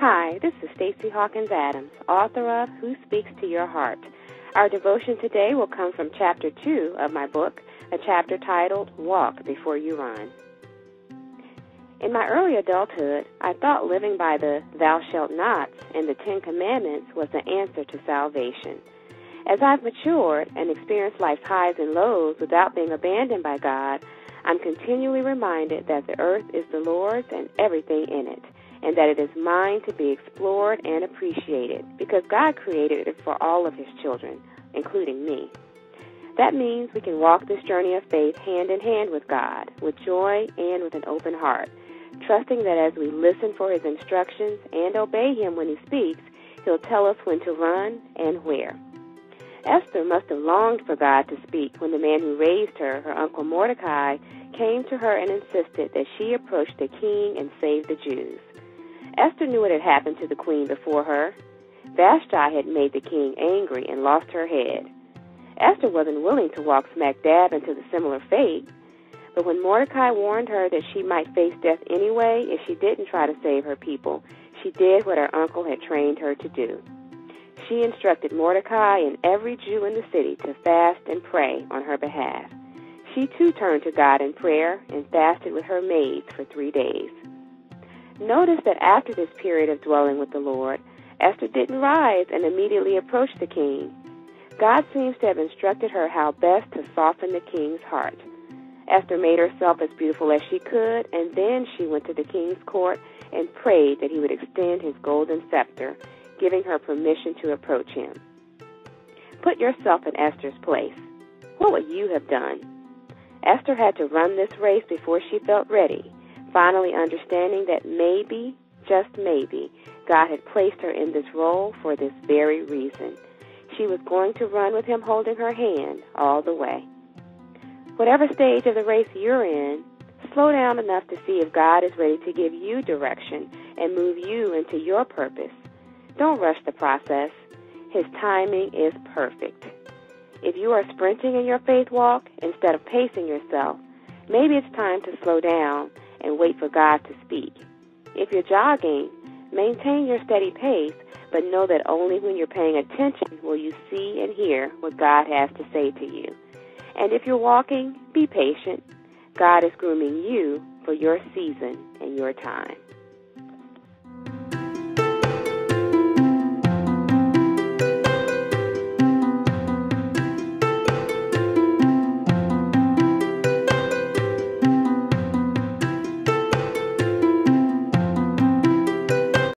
Hi, this is Stacy Hawkins Adams, author of Who Speaks to Your Heart. Our devotion today will come from Chapter 2 of my book, a chapter titled, Walk Before You Run. In my early adulthood, I thought living by the Thou Shalt Nots and the Ten Commandments was the answer to salvation. As I've matured and experienced life's highs and lows without being abandoned by God, I'm continually reminded that the earth is the Lord's and everything in it, and that it is mine to be explored and appreciated, because God created it for all of His children, including me. That means we can walk this journey of faith hand in hand with God, with joy and with an open heart, trusting that as we listen for His instructions and obey Him when He speaks, He'll tell us when to run and where. Esther must have longed for God to speak when the man who raised her, her uncle Mordecai, came to her and insisted that she approach the king and save the Jews. Esther knew what had happened to the queen before her. Vashti had made the king angry and lost her head. Esther wasn't willing to walk smack dab into the similar fate, but when Mordecai warned her that she might face death anyway if she didn't try to save her people, she did what her uncle had trained her to do. She instructed Mordecai and every Jew in the city to fast and pray on her behalf. She too turned to God in prayer and fasted with her maids for 3 days. Notice that after this period of dwelling with the Lord, Esther didn't rise and immediately approach the king. God seems to have instructed her how best to soften the king's heart. Esther made herself as beautiful as she could, and then she went to the king's court and prayed that he would extend his golden scepter, giving her permission to approach him. Put yourself in Esther's place. What would you have done? Esther had to run this race before she felt ready, finally understanding that maybe, just maybe, God had placed her in this role for this very reason. She was going to run with him holding her hand all the way. Whatever stage of the race you're in, slow down enough to see if God is ready to give you direction and move you into your purpose. Don't rush the process. His timing is perfect. If you are sprinting in your faith walk instead of pacing yourself, maybe it's time to slow down and wait for God to speak. If you're jogging, maintain your steady pace, but know that only when you're paying attention will you see and hear what God has to say to you. And if you're walking, be patient. God is grooming you for your season and your time.